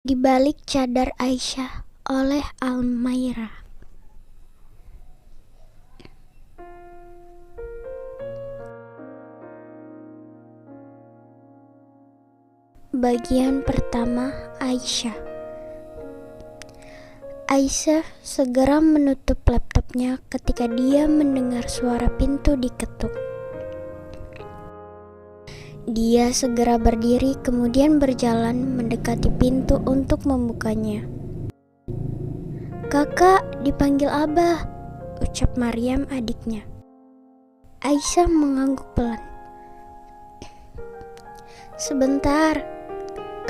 Di balik cadar Aisyah oleh Almaira. Bagian pertama, Aisyah. Aisyah segera menutup laptopnya ketika dia mendengar suara pintu diketuk. Dia segera berdiri kemudian berjalan mendekati pintu untuk membukanya. "Kakak, dipanggil Abah," ucap Maryam adiknya. Aisyah mengangguk pelan. "Sebentar,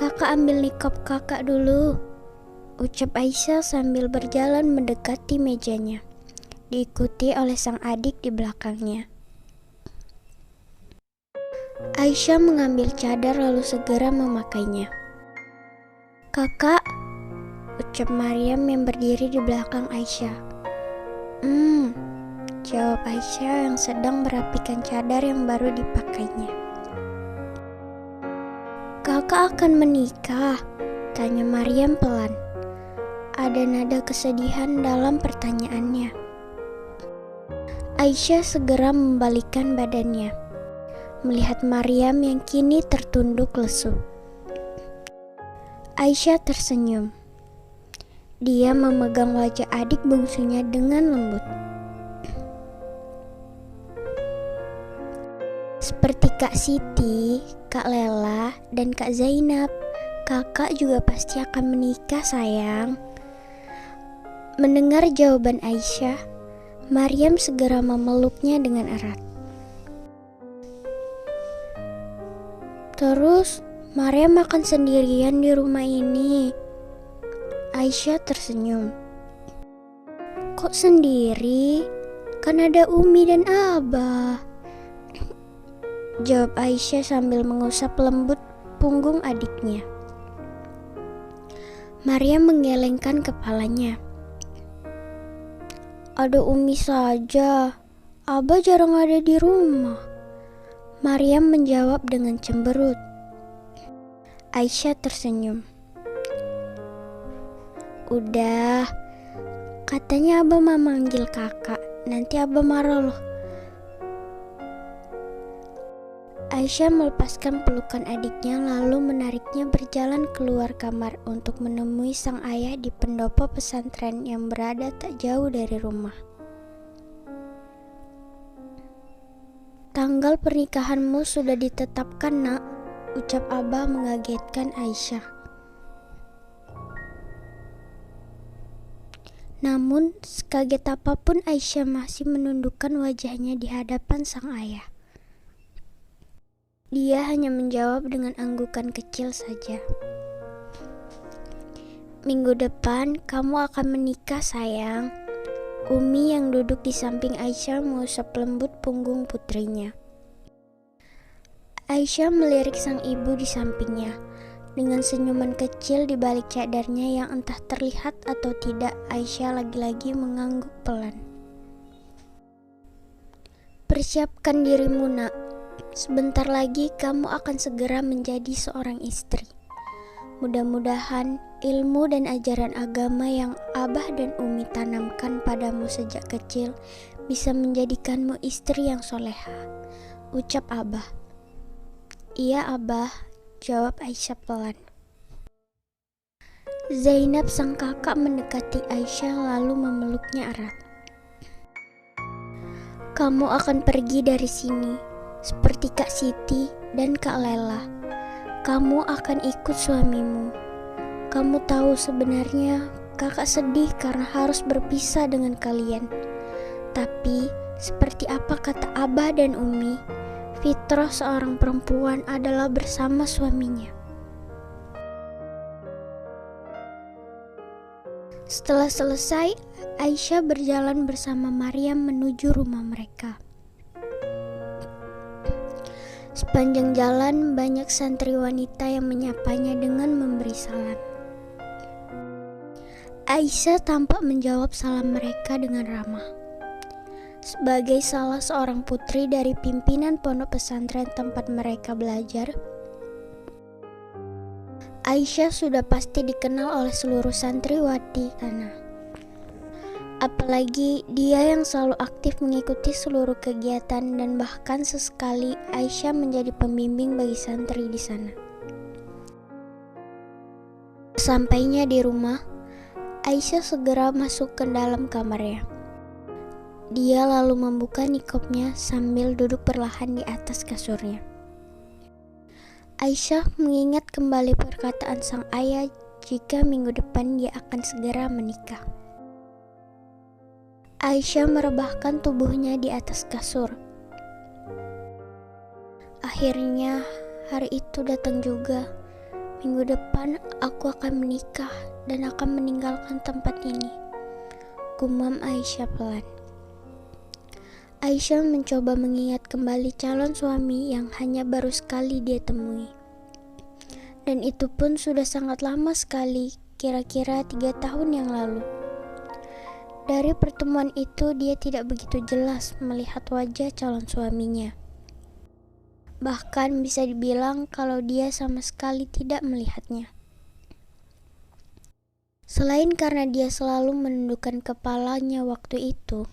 kakak ambil nikop kakak dulu," ucap Aisyah sambil berjalan mendekati mejanya, diikuti oleh sang adik di belakangnya. Aisyah mengambil cadar lalu segera memakainya. "Kakak," ucap Maryam yang berdiri di belakang Aisyah. Jawab Aisyah yang sedang merapikan cadar yang baru dipakainya. "Kakak akan menikah?" tanya Maryam pelan. Ada nada kesedihan dalam pertanyaannya. Aisyah segera membalikkan badannya, melihat Maryam yang kini tertunduk lesu. Aisyah tersenyum. Dia memegang wajah adik bungsunya dengan lembut. "Seperti Kak Siti, Kak Lela, dan Kak Zainab, kakak juga pasti akan menikah, sayang." Mendengar jawaban Aisyah, Maryam segera memeluknya dengan erat. "Terus, Maryam makan sendirian di rumah ini?" Aisyah tersenyum. "Kok sendiri? Kan ada Umi dan Abah," jawab Aisyah sambil mengusap lembut punggung adiknya. Maryam menggelengkan kepalanya. "Ada Umi saja, Abah jarang ada di rumah," Maryam menjawab dengan cemberut. Aisyah tersenyum. "Udah, katanya Abah mau manggil kakak, nanti Abah marah loh." Aisyah melepaskan pelukan adiknya lalu menariknya berjalan keluar kamar untuk menemui sang ayah di pendopo pesantren yang berada tak jauh dari rumah. "Tanggal pernikahanmu sudah ditetapkan, Nak," ucap Abah mengagetkan Aisyah. Namun, sekaget apapun Aisyah masih menundukkan wajahnya di hadapan sang ayah. Dia hanya menjawab dengan anggukan kecil saja. "Minggu depan kamu akan menikah, sayang." Umi yang duduk di samping Aisyah mengusap lembut punggung putrinya. Aisyah melirik sang ibu di sampingnya dengan senyuman kecil di balik cadarnya yang entah terlihat atau tidak. Aisyah lagi-lagi mengangguk pelan. "Persiapkan dirimu, Nak. Sebentar lagi kamu akan segera menjadi seorang istri. Mudah-mudahan ilmu dan ajaran agama yang Abah dan Umi tanamkan padamu sejak kecil bisa menjadikanmu istri yang soleha," ucap Abah. "Iya, Abah," jawab Aisyah pelan. Zainab sang kakak mendekati Aisyah lalu memeluknya erat. "Kamu akan pergi dari sini, seperti Kak Siti dan Kak Lela. Kamu akan ikut suamimu. Kamu tahu sebenarnya kakak sedih karena harus berpisah dengan kalian. Tapi seperti apa kata Abah dan Umi, fitrah seorang perempuan adalah bersama suaminya." Setelah selesai, Aisyah berjalan bersama Maryam menuju rumah mereka. Sepanjang jalan banyak santri wanita yang menyapanya dengan memberi salam. Aisyah tampak menjawab salam mereka dengan ramah. Sebagai salah seorang putri dari pimpinan pondok pesantren tempat mereka belajar, Aisyah sudah pasti dikenal oleh seluruh santriwati sana. Apalagi dia yang selalu aktif mengikuti seluruh kegiatan dan bahkan sesekali Aisyah menjadi pembimbing bagi santri di sana. Sampainya di rumah, Aisyah segera masuk ke dalam kamarnya. Dia lalu membuka nikopnya sambil duduk perlahan di atas kasurnya. Aisyah mengingat kembali perkataan sang ayah jika minggu depan dia akan segera menikah. Aisyah merebahkan tubuhnya di atas kasur. Akhirnya hari itu datang juga. Minggu depan aku akan menikah dan akan meninggalkan tempat ini, gumam Aisyah pelan. Aisyah mencoba mengingat kembali calon suami yang hanya baru sekali dia temui. Dan itu pun sudah sangat lama sekali, kira-kira 3 tahun yang lalu. Dari pertemuan itu dia tidak begitu jelas melihat wajah calon suaminya. Bahkan bisa dibilang kalau dia sama sekali tidak melihatnya. Selain karena dia selalu menundukkan kepalanya waktu itu,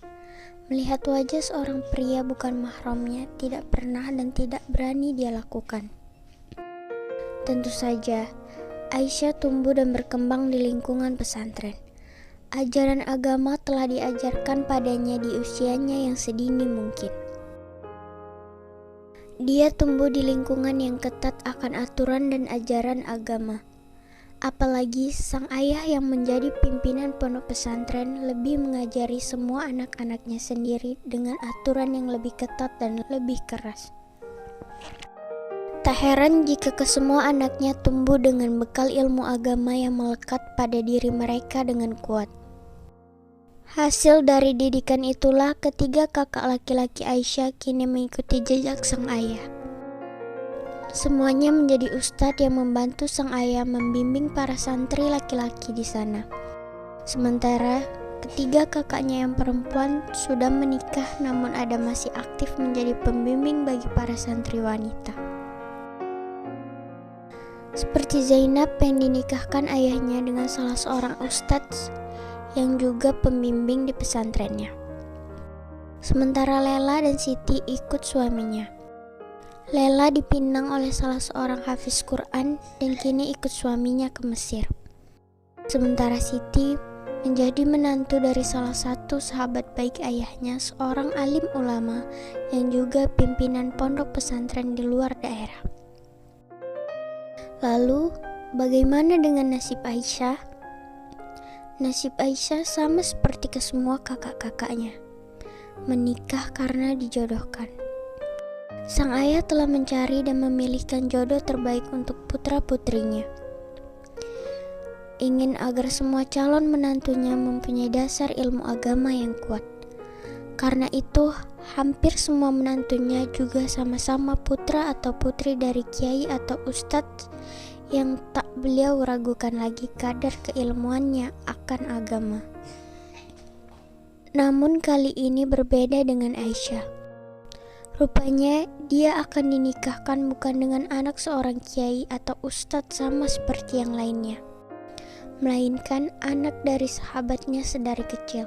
melihat wajah seorang pria bukan mahramnya tidak pernah dan tidak berani dia lakukan. Tentu saja, Aisyah tumbuh dan berkembang di lingkungan pesantren. Ajaran agama telah diajarkan padanya di usianya yang sedini mungkin. Dia tumbuh di lingkungan yang ketat akan aturan dan ajaran agama. Apalagi sang ayah yang menjadi pimpinan pondok pesantren lebih mengajari semua anak-anaknya sendiri dengan aturan yang lebih ketat dan lebih keras. Tak heran jika kesemua anaknya tumbuh dengan bekal ilmu agama yang melekat pada diri mereka dengan kuat. Hasil dari didikan itulah ketiga kakak laki-laki Aisyah kini mengikuti jejak sang ayah. Semuanya menjadi ustadz yang membantu sang ayah membimbing para santri laki-laki di sana. Sementara ketiga kakaknya yang perempuan sudah menikah namun ada masih aktif menjadi pembimbing bagi para santri wanita. Seperti Zainab yang dinikahkan ayahnya dengan salah seorang ustadz yang juga pembimbing di pesantrennya. Sementara Lela dan Siti ikut suaminya. Lela dipinang oleh salah seorang hafiz Quran dan kini ikut suaminya ke Mesir. Sementara Siti menjadi menantu dari salah satu sahabat baik ayahnya, seorang alim ulama yang juga pimpinan pondok pesantren di luar daerah. Lalu, bagaimana dengan nasib Aisyah? Nasib Aisyah sama seperti kesemua kakak-kakaknya, menikah karena dijodohkan. Sang ayah telah mencari dan memilihkan jodoh terbaik untuk putra-putrinya. Ingin agar semua calon menantunya mempunyai dasar ilmu agama yang kuat. Karena itu, hampir semua menantunya juga sama-sama putra atau putri dari kiai atau ustadz yang tak beliau ragukan lagi kadar keilmuannya akan agama. Namun kali ini berbeda dengan Aisyah. Rupanya dia akan dinikahkan bukan dengan anak seorang kiai atau ustadz sama seperti yang lainnya, melainkan anak dari sahabatnya sedari kecil.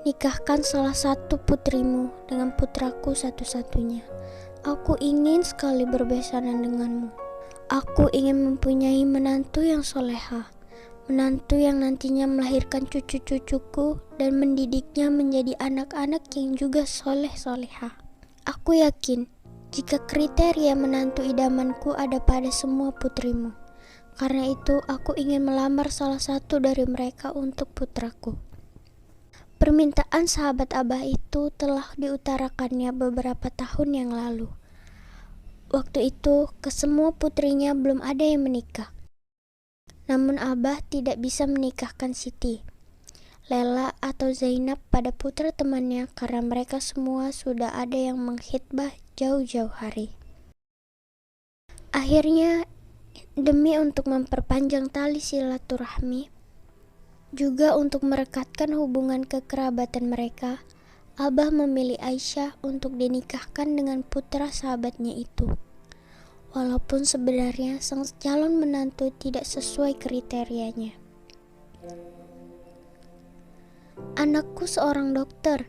Nikahkan salah satu putrimu dengan putraku satu-satunya. Aku ingin sekali berbesanan denganmu. Aku ingin mempunyai menantu yang soleha, menantu yang nantinya melahirkan cucu-cucuku dan mendidiknya menjadi anak-anak yang juga soleh-soleha. Aku yakin jika kriteria menantu idamanku ada pada semua putrimu. Karena itu aku ingin melamar salah satu dari mereka untuk putraku. Permintaan sahabat Abah itu telah diutarakannya beberapa tahun yang lalu. Waktu itu, kesemua putrinya belum ada yang menikah. Namun Abah tidak bisa menikahkan Siti, Lela atau Zainab pada putra temannya karena mereka semua sudah ada yang mengkhitbah jauh-jauh hari. Akhirnya, demi untuk memperpanjang tali silaturahmi, juga untuk merekatkan hubungan kekerabatan mereka, Abah memilih Aisyah untuk dinikahkan dengan putra sahabatnya itu. walaupun sebenarnya sang calon menantu tidak sesuai kriterianya. Anakku seorang dokter.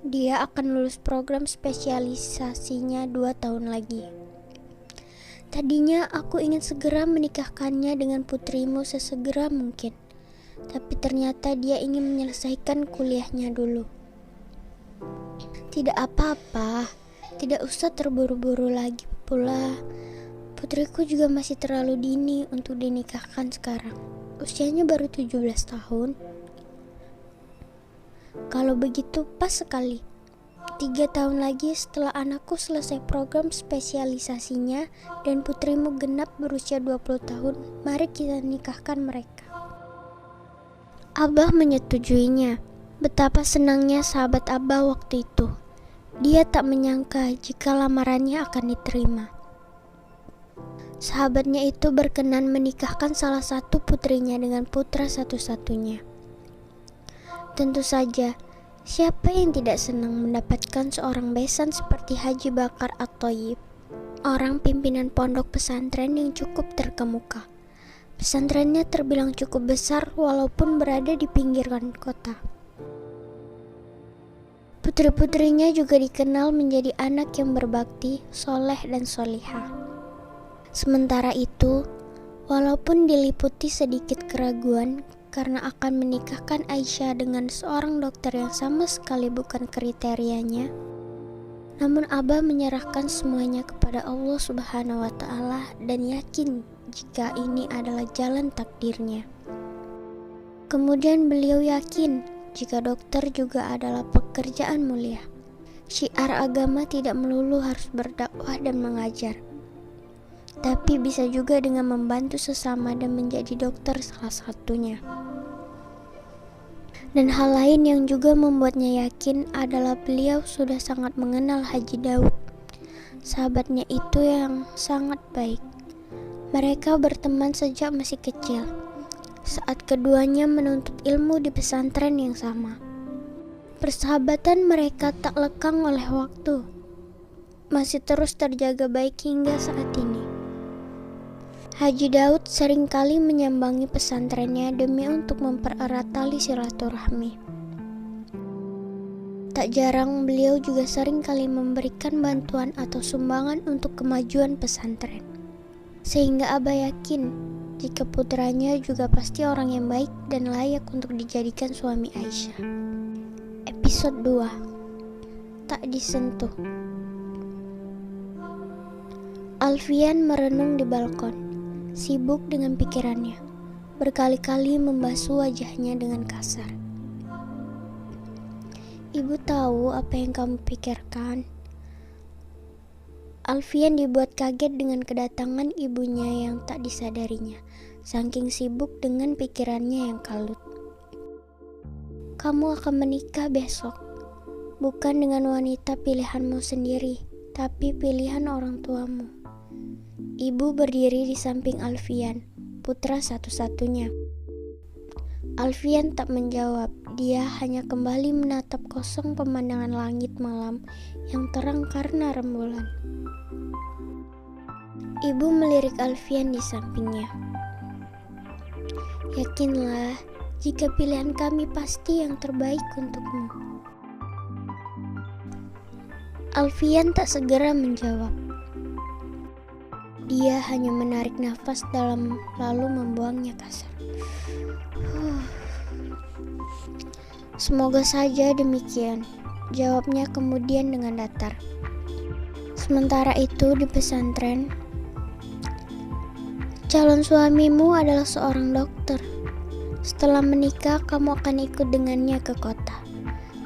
Dia akan lulus program spesialisasinya 2 tahun lagi. Tadinya aku ingin segera menikahkannya dengan putrimu sesegera mungkin. Tapi ternyata dia ingin menyelesaikan kuliahnya dulu. Tidak apa-apa, tidak usah terburu-buru lagi pula. Putriku juga masih terlalu dini untuk dinikahkan sekarang. Usianya baru 17 tahun. Kalau begitu pas sekali. 3 tahun lagi setelah anakku selesai program spesialisasinya dan putrimu genap berusia 20 tahun, mari kita nikahkan mereka. Abah menyetujuinya. Betapa senangnya sahabat Abah waktu itu. Dia tak menyangka jika lamarannya akan diterima. Sahabatnya itu berkenan menikahkan salah satu putrinya dengan putra satu-satunya. Tentu saja, siapa yang tidak senang mendapatkan seorang besan seperti Haji Bakar At-Thayyib, orang pimpinan pondok pesantren yang cukup terkemuka. Pesantrennya terbilang cukup besar walaupun berada di pinggiran kota. Putri-putrinya juga dikenal menjadi anak yang berbakti, soleh dan solihah. Sementara itu, walaupun diliputi sedikit keraguan karena akan menikahkan Aisyah dengan seorang dokter yang sama sekali bukan kriterianya, namun Abah menyerahkan semuanya kepada Allah Subhanahu wa Ta'ala dan yakin jika ini adalah jalan takdirnya. Kemudian beliau yakin jika dokter juga adalah pekerjaan mulia. Syiar agama tidak melulu harus berdakwah dan mengajar, tapi bisa juga dengan membantu sesama dan menjadi dokter salah satunya. Dan hal lain yang juga membuatnya yakin adalah beliau sudah sangat mengenal Haji Daud, sahabatnya itu yang sangat baik. Mereka berteman sejak masih kecil, saat keduanya menuntut ilmu di pesantren yang sama. Persahabatan mereka tak lekang oleh waktu, masih terus terjaga baik hingga saat ini. Haji Daud seringkali menyambangi pesantrennya demi untuk mempererat tali silaturahmi. Tak jarang beliau juga seringkali memberikan bantuan atau sumbangan untuk kemajuan pesantren. Sehingga Abah yakin jika putranya juga pasti orang yang baik dan layak untuk dijadikan suami Aisyah. Episode 2. Tak disentuh. Alfian merenung di balkon, sibuk dengan pikirannya, berkali-kali membasuh wajahnya dengan kasar. Ibu tahu apa yang kamu pikirkan. Alfian dibuat kaget dengan kedatangan ibunya yang tak disadarinya, saking sibuk dengan pikirannya yang kalut. Kamu akan menikah besok, bukan dengan wanita pilihanmu sendiri, tapi pilihan orang tuamu. Ibu berdiri di samping Alfian, putra satu-satunya. Alfian tak menjawab, dia hanya kembali menatap kosong pemandangan langit malam yang terang karena rembulan. Ibu melirik Alfian di sampingnya. Yakinlah, jika pilihan kami pasti yang terbaik untukmu. Alfian tak segera menjawab. Dia hanya menarik nafas dalam lalu membuangnya kasar. Semoga saja demikian, jawabnya kemudian dengan datar. Sementara itu di pesantren, calon suamimu adalah seorang dokter. Setelah menikah, kamu akan ikut dengannya ke kota.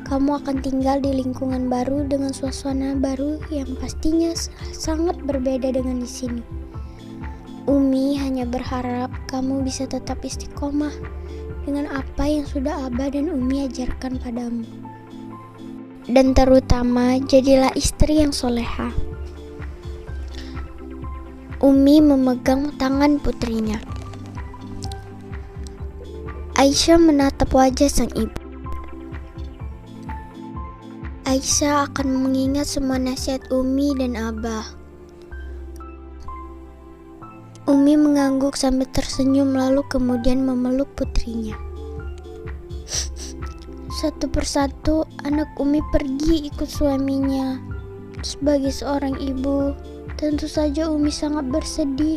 Kamu akan tinggal di lingkungan baru dengan suasana baru yang pastinya sangat berbeda dengan di sini. Umi hanya berharap kamu bisa tetap istiqomah dengan apa yang sudah Abah dan Umi ajarkan padamu. Dan terutama, jadilah istri yang soleha. Umi memegang tangan putrinya. Aisyah menatap wajah sang ibu. Aisyah akan mengingat semua nasihat Umi dan Abah. Umi mengangguk sambil tersenyum lalu kemudian memeluk putrinya. Satu persatu anak Umi pergi ikut suaminya. Sebagai seorang ibu, tentu saja Umi sangat bersedih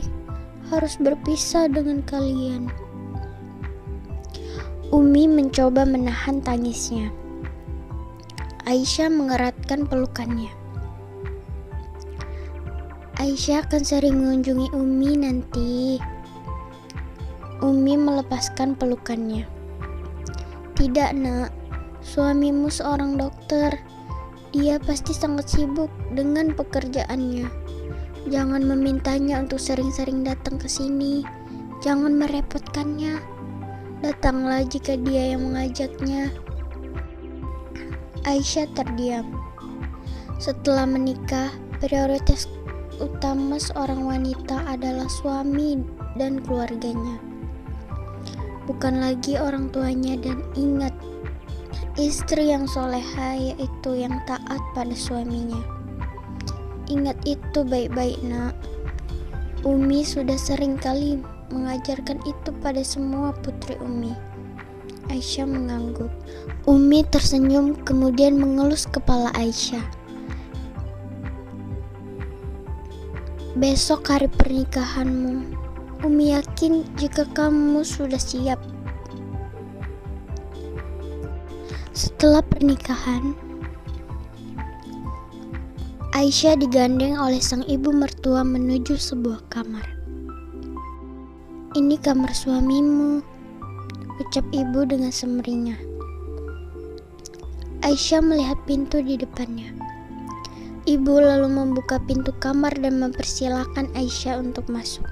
harus berpisah dengan kalian. Umi mencoba menahan tangisnya. Aisyah mengeratkan pelukannya. Aisyah akan sering mengunjungi Umi nanti. Umi melepaskan pelukannya. Tidak, Nak. Suamimu seorang dokter. Dia pasti sangat sibuk dengan pekerjaannya. Jangan memintanya untuk sering-sering datang ke sini. Jangan merepotkannya. Datanglah jika dia yang mengajaknya. Aisyah terdiam. Setelah menikah, prioritas utama seorang wanita adalah suami dan keluarganya, bukan lagi orang tuanya. Dan ingat, istri yang soleha yaitu yang taat pada suaminya. Ingat itu baik-baik, Nak. Umi sudah sering kali mengajarkan itu pada semua putri Umi. Aisyah mengangguk. Umi tersenyum kemudian mengelus kepala Aisyah. Besok hari pernikahanmu. Umi yakin jika kamu sudah siap. Setelah pernikahan, Aisyah digandeng oleh sang ibu mertua menuju sebuah kamar. Ini kamar suamimu, ucap ibu dengan semeringah. Aisyah melihat pintu di depannya. Ibu lalu membuka pintu kamar dan mempersilahkan Aisyah untuk masuk.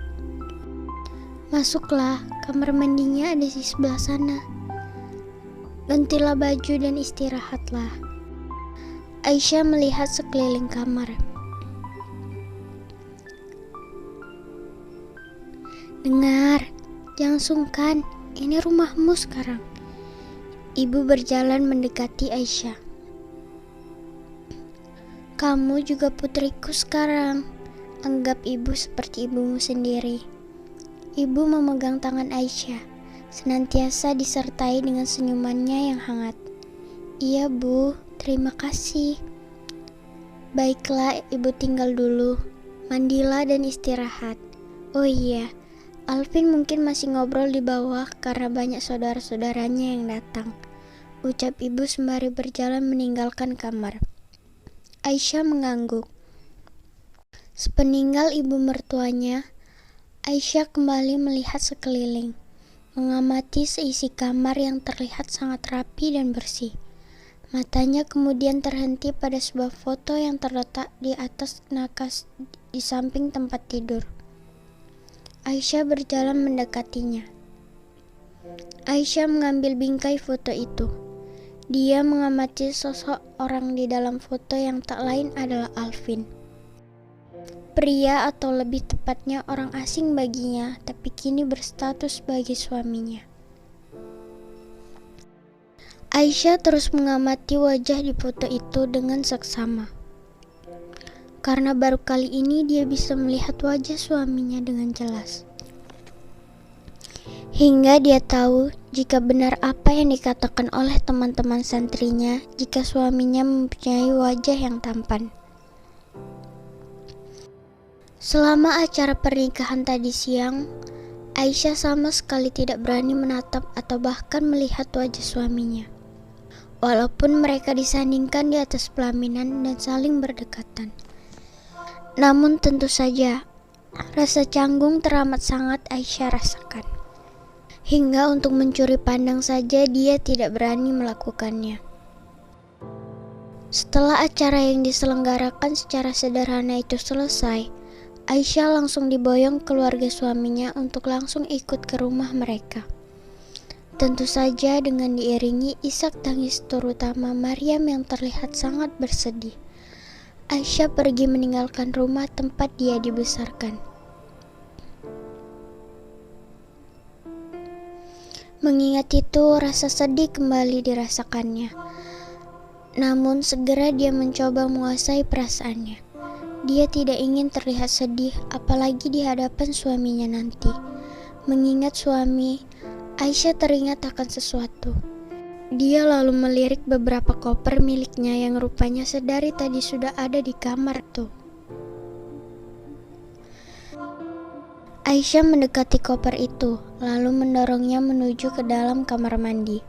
Masuklah, kamar mandinya ada di sebelah sana. Gantilah baju dan istirahatlah. Aisyah melihat sekeliling kamar. Dengar, jangan sungkan, ini rumahmu sekarang. Ibu berjalan mendekati Aisyah. Kamu juga putriku sekarang. Anggap ibu seperti ibumu sendiri. Ibu memegang tangan Aisyah, senantiasa disertai dengan senyumannya yang hangat. Iya, Bu, terima kasih. Baiklah, ibu tinggal dulu. Mandilah dan istirahat. Oh iya, Alvin mungkin masih ngobrol di bawah karena banyak saudara-saudaranya yang datang, ucap ibu sembari berjalan meninggalkan kamar. Aisyah mengangguk. Sepeninggal ibu mertuanya, Aisyah kembali melihat sekeliling, mengamati seisi kamar yang terlihat sangat rapi dan bersih. Matanya kemudian terhenti pada sebuah foto yang terletak di atas nakas di samping tempat tidur. Aisyah berjalan mendekatinya. Aisyah mengambil bingkai foto itu. Dia mengamati sosok orang di dalam foto yang tak lain adalah Alvin. Pria atau lebih tepatnya orang asing baginya, tapi kini berstatus sebagai suaminya. Aisyah terus mengamati wajah di foto itu dengan seksama. Karena baru kali ini dia bisa melihat wajah suaminya dengan jelas. Hingga dia tahu jika benar apa yang dikatakan oleh teman-teman santrinya jika suaminya mempunyai wajah yang tampan. Selama acara pernikahan tadi siang, Aisyah sama sekali tidak berani menatap atau bahkan melihat wajah suaminya. Walaupun mereka disandingkan di atas pelaminan dan saling berdekatan. Namun tentu saja, rasa canggung teramat sangat Aisyah rasakan. Hingga untuk mencuri pandang saja dia tidak berani melakukannya. Setelah acara yang diselenggarakan secara sederhana itu selesai, Aisyah langsung diboyong keluarga suaminya untuk langsung ikut ke rumah mereka. Tentu saja dengan diiringi isak tangis terutama Maryam yang terlihat sangat bersedih. Aisyah pergi meninggalkan rumah tempat dia dibesarkan. Mengingat itu, rasa sedih kembali dirasakannya. Namun segera dia mencoba menguasai perasaannya. Dia tidak ingin terlihat sedih, apalagi di hadapan suaminya nanti. Mengingat suami, Aisyah teringat akan sesuatu. Dia lalu melirik beberapa koper miliknya yang rupanya sedari tadi sudah ada di kamar tuh. Aisyah mendekati koper itu, lalu mendorongnya menuju ke dalam kamar mandi.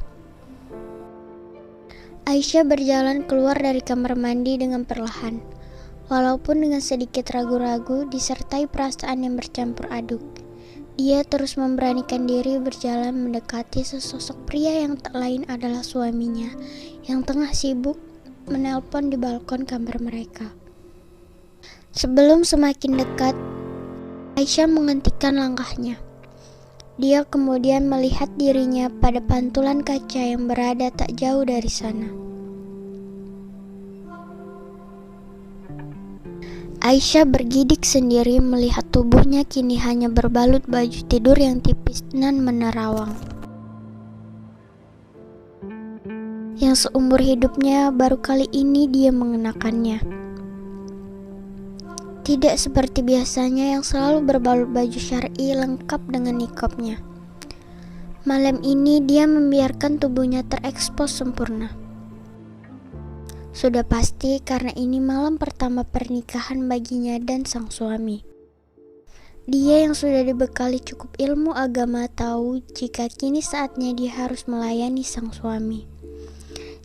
Aisyah berjalan keluar dari kamar mandi dengan perlahan, walaupun dengan sedikit ragu-ragu disertai perasaan yang bercampur aduk. Dia terus memberanikan diri berjalan mendekati sesosok pria yang tak lain adalah suaminya, yang tengah sibuk menelpon di balkon kamar mereka. Sebelum semakin dekat, Aisyah menghentikan langkahnya. Dia kemudian melihat dirinya pada pantulan kaca yang berada tak jauh dari sana. Aisyah bergidik sendiri melihat tubuhnya kini hanya berbalut baju tidur yang tipis dan menerawang. Yang seumur hidupnya baru kali ini dia mengenakannya. Tidak seperti biasanya yang selalu berbalut baju syar'i lengkap dengan niqabnya. Malam ini dia membiarkan tubuhnya terekspos sempurna. Sudah pasti karena ini malam pertama pernikahan baginya dan sang suami. Dia yang sudah dibekali cukup ilmu agama tahu jika kini saatnya dia harus melayani sang suami.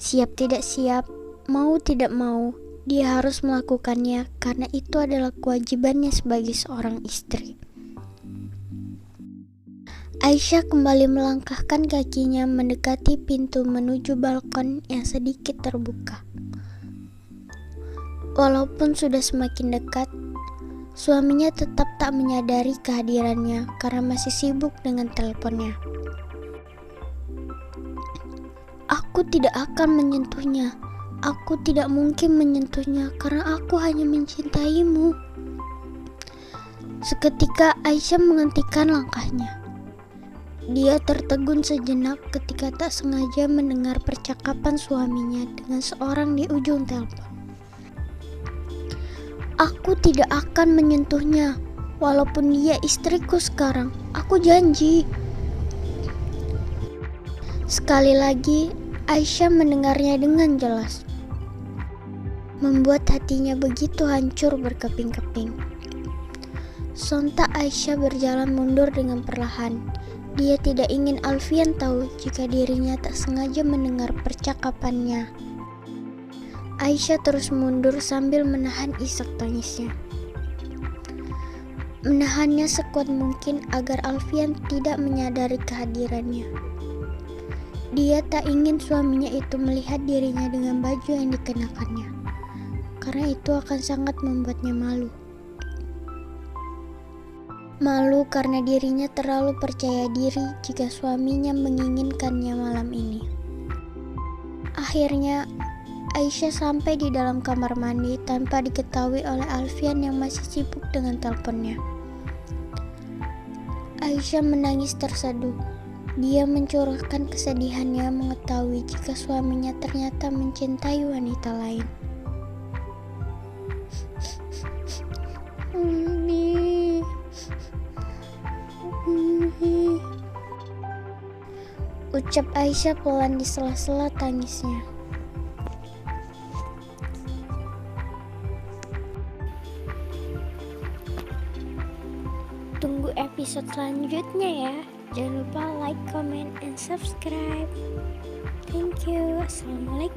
Siap tidak siap, mau tidak mau, dia harus melakukannya karena itu adalah kewajibannya sebagai seorang istri. Aisyah kembali melangkahkan kakinya mendekati pintu menuju balkon yang sedikit terbuka. Walaupun sudah semakin dekat, suaminya tetap tak menyadari kehadirannya karena masih sibuk dengan teleponnya. Aku tidak akan menyentuhnya. Aku tidak mungkin menyentuhnya karena aku hanya mencintaimu. Seketika Aisyah menghentikan langkahnya. Dia tertegun sejenak ketika tak sengaja mendengar percakapan suaminya dengan seorang di ujung telepon. Aku tidak akan menyentuhnya, walaupun dia istriku sekarang. Aku janji. Sekali lagi, Aisyah mendengarnya dengan jelas. Membuat hatinya begitu hancur berkeping-keping. Sontak Aisyah berjalan mundur dengan perlahan. Dia tidak ingin Alfian tahu jika dirinya tak sengaja mendengar percakapannya. Aisyah terus mundur sambil menahan isak tangisnya. Menahannya sekuat mungkin agar Alfian tidak menyadari kehadirannya. Dia tak ingin suaminya itu melihat dirinya dengan baju yang dikenakannya, karena itu akan sangat membuatnya malu. Malu karena dirinya terlalu percaya diri jika suaminya menginginkannya malam ini. Akhirnya, Aisyah sampai di dalam kamar mandi tanpa diketahui oleh Alfian yang masih sibuk dengan teleponnya. Aisyah menangis terseduh. Dia mencurahkan kesedihannya mengetahui jika suaminya ternyata mencintai wanita lain. Ucap Aisyah pelan di sela-sela tangisnya. Tunggu episode selanjutnya ya. Jangan lupa like, comment, and subscribe. Thank you. Assalamualaikum.